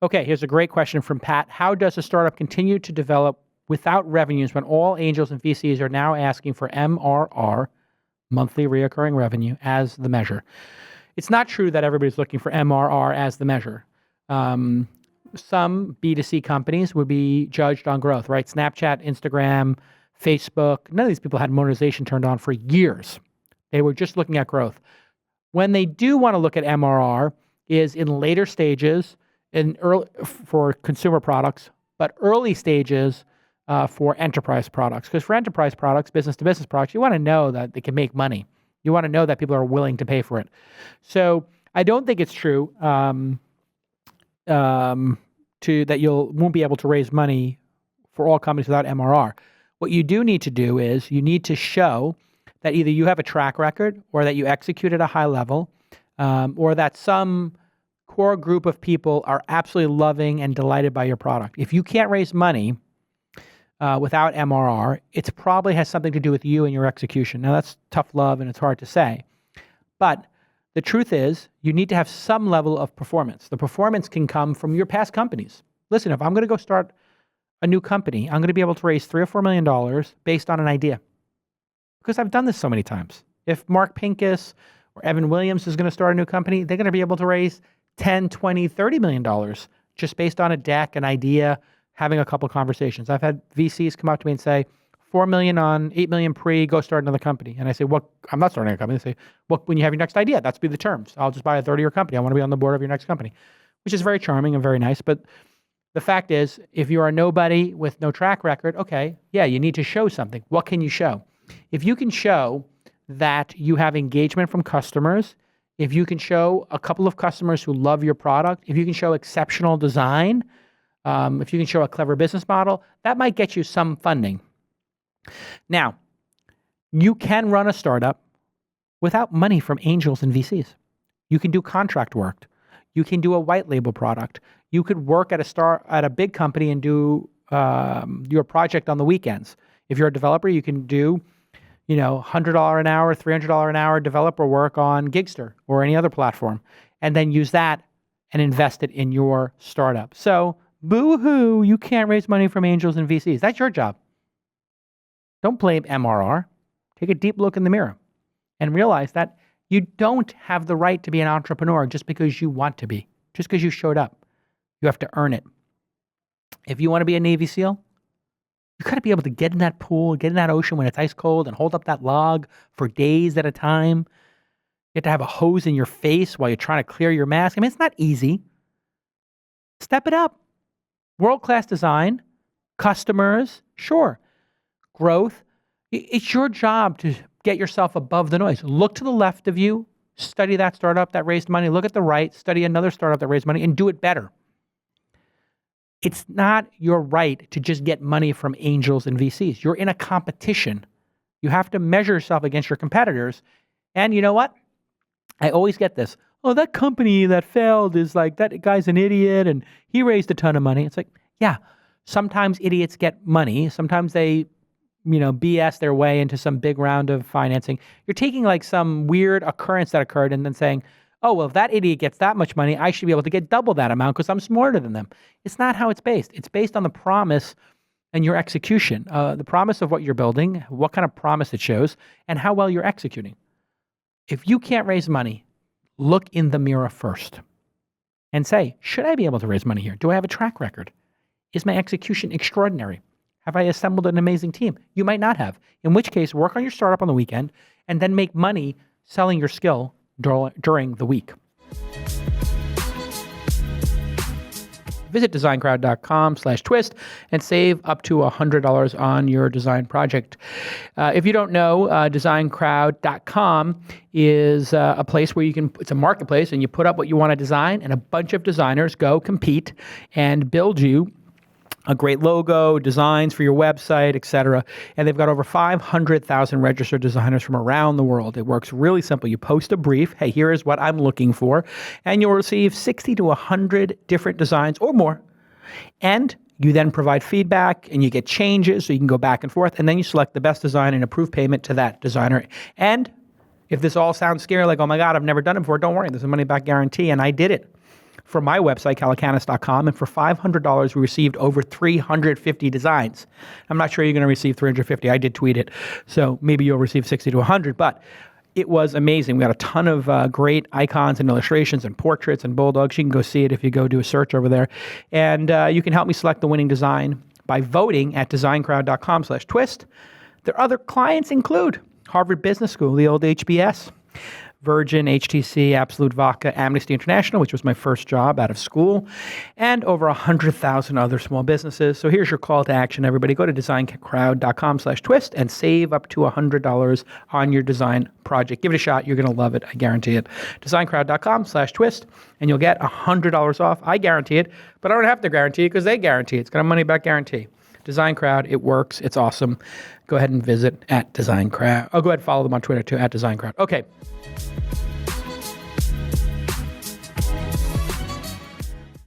Okay, here's a great question from Pat. How does a startup continue to develop without revenues when all angels and VCs are now asking for MRR, monthly reoccurring revenue, as the measure? It's not true that everybody's looking for MRR as the measure. Some B2C companies would be judged on growth, right? Snapchat, Instagram, Facebook, none of these people had monetization turned on for years. They were just looking at growth. When they do want to look at MRR is in later stages for consumer products, but early stages for enterprise products. Because for enterprise products, business-to-business products, you want to know that they can make money. You want to know that people are willing to pay for it. So I don't think it's true that you won't be able to raise money for all companies without MRR. What you do need to do is you need to show that either you have a track record or that you execute at a high level or that some core group of people are absolutely loving and delighted by your product. If you can't raise money without MRR, it probably has something to do with you and your execution. Now, that's tough love and it's hard to say. But the truth is you need to have some level of performance. The performance can come from your past companies. Listen, if I'm going to go start a new company, I'm going to be able to raise $3 or $4 million based on an idea. Because I've done this so many times. If Mark Pincus or Evan Williams is going to start a new company, they're going to be able to raise $10, $20, $30 million just based on a deck, an idea, having a couple conversations. I've had VCs come up to me and say, $4 million on, $8 million pre, go start another company. And I say, "What? I'm not starting a company." They say, "Well, when you have your next idea, that's be the terms. I'll just buy a third of your company. I want to be on the board of your next company," which is very charming and very nice. But the fact is, if you are nobody with no track record, okay, yeah, you need to show something. What can you show? If you can show that you have engagement from customers, if you can show a couple of customers who love your product, if you can show exceptional design, if you can show a clever business model, that might get you some funding. Now, you can run a startup without money from angels and VCs. You can do contract work. You can do a white label product. You could work at a big company and do your project on the weekends. If you're a developer, you can do, $100 an hour, $300 an hour developer work on Gigster or any other platform, and then use that and invest it in your startup. So, boo-hoo, you can't raise money from angels and VCs. That's your job. Don't blame MRR. Take a deep look in the mirror and realize that you don't have the right to be an entrepreneur just because you want to be, just because you showed up. You have to earn it. If you want to be a Navy SEAL, you got to be able to get in that pool, get in that ocean when it's ice cold and hold up that log for days at a time. You have to have a hose in your face while you're trying to clear your mask. I mean, it's not easy. Step it up. World-class design, customers, sure. Growth. It's your job to get yourself above the noise. Look to the left of you, study that startup that raised money. Look at the right, study another startup that raised money and do it better. It's not your right to just get money from angels and VCs. You're in a competition. You have to measure yourself against your competitors. And you know what? I always get this. Oh, that company that failed is like, that guy's an idiot and he raised a ton of money. It's like, yeah, sometimes idiots get money. Sometimes they BS their way into some big round of financing. You're taking like some weird occurrence that occurred and then saying, oh, well, if that idiot gets that much money, I should be able to get double that amount because I'm smarter than them. It's not how it's based. It's based on the promise and your execution, the promise of what you're building, what kind of promise it shows, and how well you're executing. If you can't raise money, look in the mirror first and say, should I be able to raise money here? Do I have a track record? Is my execution extraordinary? Have I assembled an amazing team? You might not have. In which case, work on your startup on the weekend and then make money selling your skill during the week. Visit designcrowd.com/twist and save up to $100 on your design project. If you don't know, designcrowd.com is a place where it's a marketplace and you put up what you want to design and a bunch of designers go compete and build you a great logo, designs for your website, etc. And they've got over 500,000 registered designers from around the world. It works really simple. You post a brief. Hey, here is what I'm looking for. And you'll receive 60 to 100 different designs or more. And you then provide feedback and you get changes so you can go back and forth. And then you select the best design and approve payment to that designer. And if this all sounds scary, like, oh my God, I've never done it before, don't worry. There's a money back guarantee. And I did it for my website, calacanis.com. And for $500, we received over 350 designs. I'm not sure you're going to receive 350. I did tweet it. So maybe you'll receive 60 to 100. But it was amazing. We got a ton of great icons and illustrations and portraits and bulldogs. You can go see it if you go do a search over there. And you can help me select the winning design by voting at designcrowd.com/twist. Their other clients include Harvard Business School, the old HBS, Virgin, HTC, Absolute Vodka, Amnesty International, which was my first job out of school, and over 100,000 other small businesses. So here's your call to action, everybody. Go to designcrowd.com/twist and save up to $100 on your design project. Give it a shot. You're going to love it. I guarantee it. Designcrowd.com/twist, and you'll get $100 off. I guarantee it, but I don't have to guarantee it because they guarantee it. It's got a money back guarantee. Design Crowd, it works. It's awesome. Go ahead and visit at Design Crowd. Oh, go ahead and follow them on Twitter too, at Design Crowd. Okay.